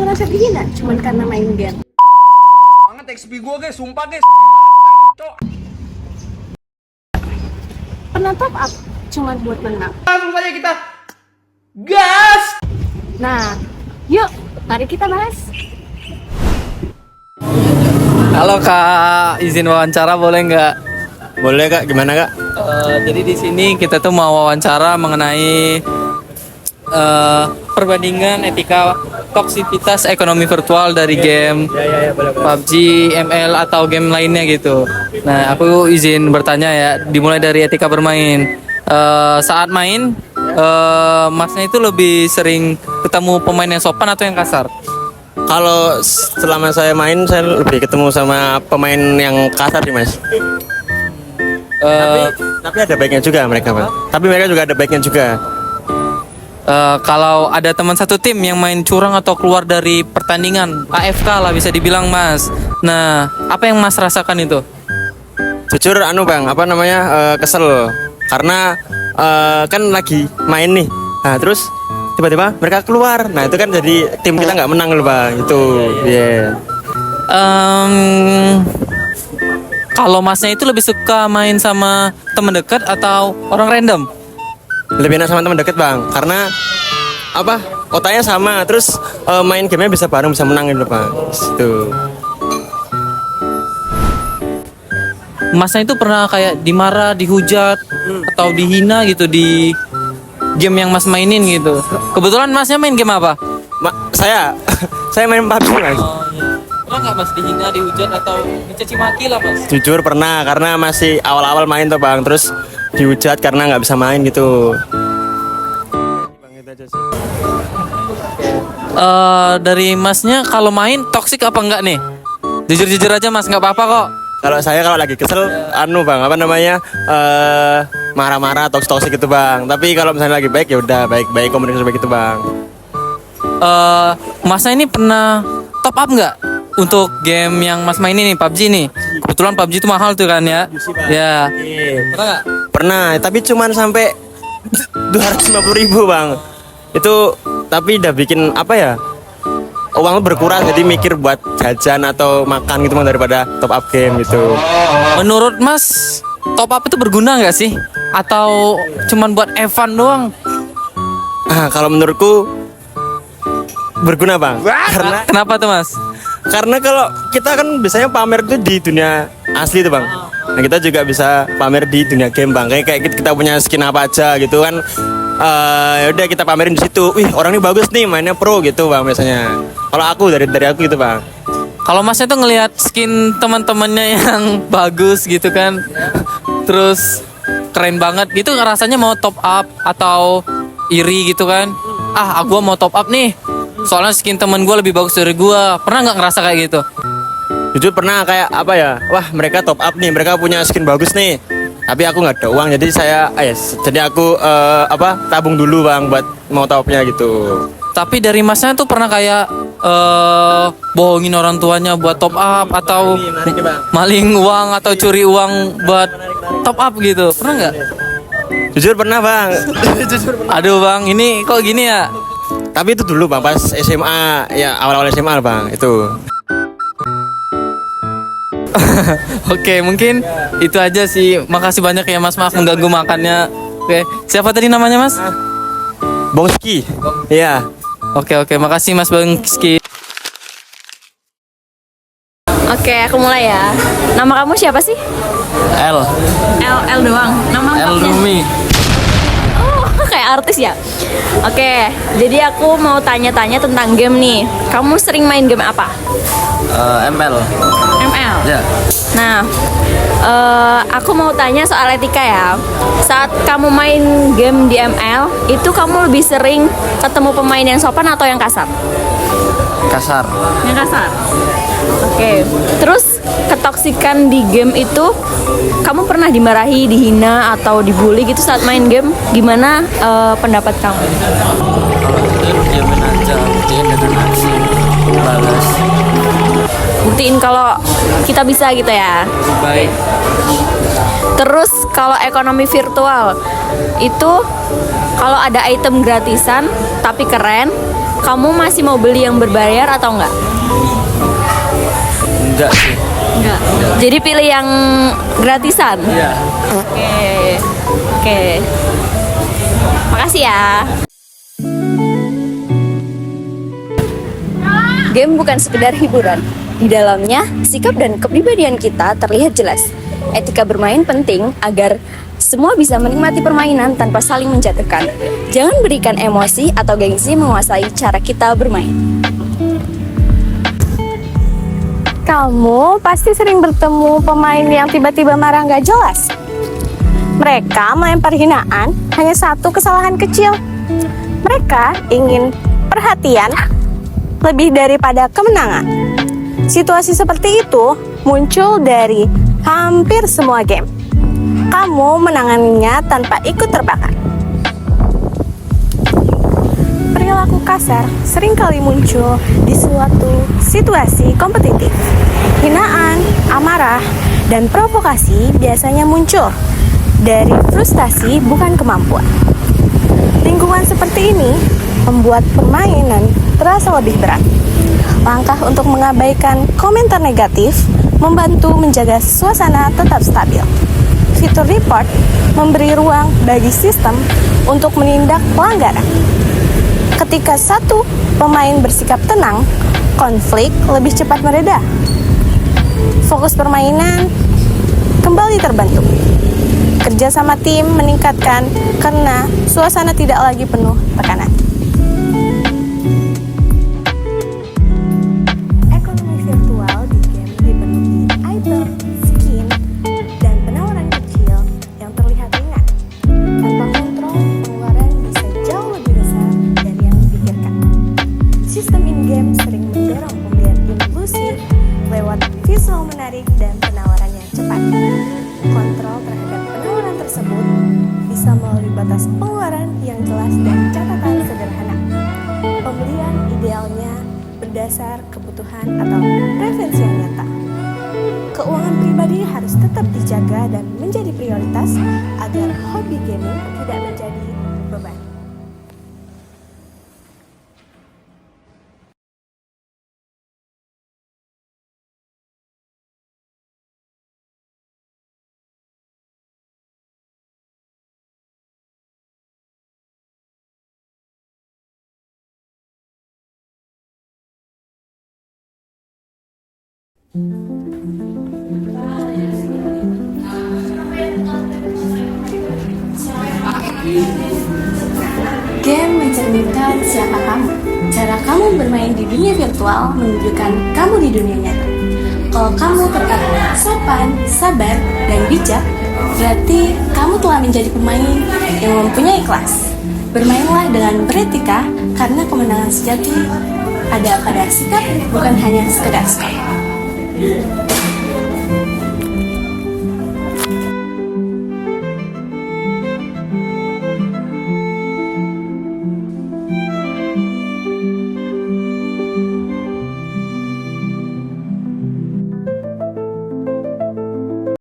merasa dihina cuman karena main game. Banget XP gue guys, sumpah guys. Pernah top up cuman buat menang. Langsung saja kita gas. Nah, yuk mari kita bahas. Halo Kak, izin wawancara boleh nggak? Boleh Kak, gimana Kak? Jadi di sini kita tuh mau wawancara mengenai perbandingan etika toksisitas ekonomi virtual dari game PUBG, ML atau game lainnya gitu. Nah, aku izin bertanya ya, dimulai dari etika bermain. Saat main, Masnya itu lebih sering ketemu pemain yang sopan atau yang kasar? Kalau selama saya main, saya lebih ketemu sama pemain yang kasar sih Mas. Tapi ada baiknya juga mereka Pak. Tapi mereka juga ada baiknya juga. Kalau ada teman satu tim yang main curang atau keluar dari pertandingan, AFK lah bisa dibilang Mas. Nah, apa yang Mas rasakan itu? Jujur Bang, kesel. Karena kan lagi main nih. Nah, terus tiba-tiba mereka keluar. Nah, itu kan jadi tim kita nggak menang loh Bang. Itu, yeah. Kalau Masnya itu lebih suka main sama teman dekat atau orang random? Lebih enak sama teman deket Bang. Karena otaknya sama. Terus main gamenya bisa bareng, bisa menang gitu Bang. Itu. Masnya itu pernah kayak dimarah, dihujat, atau dihina gitu di game yang Mas mainin gitu. Kebetulan Masnya main game apa? Saya main PUBG Mas. Pernah nggak Mas dihina, dihujat, atau dicaci maki lah Mas? Jujur pernah, karena masih awal-awal main tuh Bang. Terus dihujat karena nggak bisa main gitu. Dari Masnya kalau main toksik apa enggak nih? Jujur-jujur aja Mas, nggak apa-apa kok. Kalau saya lagi kesel, Bang, marah-marah, toksik gitu Bang. Tapi kalau misalnya lagi baik ya udah baik-baik, komunikasi baik gitu Bang. Masnya ini pernah top up nggak untuk game yang Mas main ini, PUBG nih? Kebetulan PUBG itu mahal tuh kan ya? Ya. Pernah nggak? Pernah, tapi cuman sampai 250.000 Bang. Itu tapi udah bikin uang berkurang, jadi mikir buat jajan atau makan gitu Bang, daripada top up game gitu. Menurut Mas, top up itu berguna nggak sih? Atau cuman buat Evan doang? Kalau menurutku berguna Bang. Kenapa tuh Mas? Karena kalau kita kan biasanya pamer itu di dunia asli tuh Bang. Nah, kita juga bisa pamer di dunia game Bang. Kayak kita punya skin apa aja gitu kan. Ya udah kita pamerin di situ. Wih, orang ini bagus nih, mainnya pro gitu Bang biasanya. Kalau aku dari aku gitu Bang. Kalau Masnya tuh ngelihat skin teman-temannya yang bagus gitu kan, terus keren banget gitu, rasanya mau top up atau iri gitu kan? Gua mau top up nih, soalnya skin teman gue lebih bagus dari gue. Pernah nggak ngerasa kayak gitu? Jujur pernah, kayak wah mereka top up nih, mereka punya skin bagus nih, tapi aku nggak ada uang, jadi aku tabung dulu Bang buat mau top upnya gitu. Tapi dari Masnya tuh pernah kayak bohongin orang tuanya buat top up atau maling uang atau curi uang buat top up gitu? Pernah nggak? Jujur pernah Bang. Aduh Bang, ini kok gini ya? Tapi itu dulu Bang, pas SMA, ya awal-awal SMA Bang, itu. Oke, mungkin itu aja sih. Makasih banyak ya Mas, maaf mengganggu makannya. Oke, siapa tadi namanya Mas? Bongski. Iya. Oke, makasih Mas Bongski. Oke, aku mulai ya. Nama kamu siapa sih? L Doang. Nama L lengkapnya? Rumi. Oh, kayak artis ya. Oke, jadi aku mau tanya-tanya tentang game nih. Kamu sering main game apa? ML. ML. Ya. Nah, aku mau tanya soal etika ya. Saat kamu main game di ML, itu kamu lebih sering ketemu pemain yang sopan atau yang kasar? Kasar. Yang kasar. Oke. Terus ketoksikan di game itu, kamu pernah dimarahi, dihina atau dibully gitu saat main game? Gimana pendapat kamu? Kalau itu diamin aja, buktiin dengan aksi, balas. Buktiin kalau kita bisa gitu ya. Baik. Terus kalau ekonomi virtual itu, kalau ada item gratisan tapi keren, kamu masih mau beli yang berbayar atau enggak? Enggak sih. Enggak. Jadi pilih yang gratisan. Iya. Oke. Oke. Makasih ya. Game bukan sekedar hiburan. Di dalamnya, sikap dan kepribadian kita terlihat jelas. Etika bermain penting agar semua bisa menikmati permainan tanpa saling menjatuhkan. Jangan berikan emosi atau gengsi menguasai cara kita bermain. Kamu pasti sering bertemu pemain yang tiba-tiba marah nggak jelas. Mereka melempar hinaan hanya satu kesalahan kecil. Mereka ingin perhatian lebih daripada kemenangan. Situasi seperti itu muncul dari hampir semua game. Kamu menanganinya tanpa ikut terbakar. Perilaku kasar seringkali muncul di suatu situasi kompetitif. Hinaan, amarah, dan provokasi biasanya muncul dari frustasi bukan kemampuan. Lingkungan seperti ini membuat permainan terasa lebih berat. Langkah untuk mengabaikan komentar negatif membantu menjaga suasana tetap stabil. Fitur report memberi ruang bagi sistem untuk menindak pelanggaran. Ketika satu pemain bersikap tenang, konflik lebih cepat mereda. Fokus permainan kembali terbentuk. Kerja sama tim meningkatkan karena suasana tidak lagi penuh tekanan. Ekonomi virtual di game dipenuhi item, skin, dan penawaran kecil yang terlihat ringan. Tanpa kontrol, pengeluaran bisa jauh lebih besar dari yang dipikirkan. Sistem in-game sering mendorong pembelian impulsif lewat visual menarik dan penawaran yang cepat. Kontrol terhadap penawaran tersebut bisa melalui batas pengeluaran yang jelas dan catatan sederhana. Pembelian idealnya berdasar kebutuhan atau preferensi yang nyata. Keuangan pribadi harus tetap dijaga dan menjadi prioritas agar hobi gaming tidak menjadi beban. Game mencerminkan siapa kamu. Cara kamu bermain di dunia virtual menunjukkan kamu di dunia nyata. Kalau kamu tetap sopan, sabar, dan bijak, berarti kamu telah menjadi pemain yang mempunyai kelas. Bermainlah dengan beretika karena kemenangan sejati ada pada sikap, bukan hanya sekedar skor.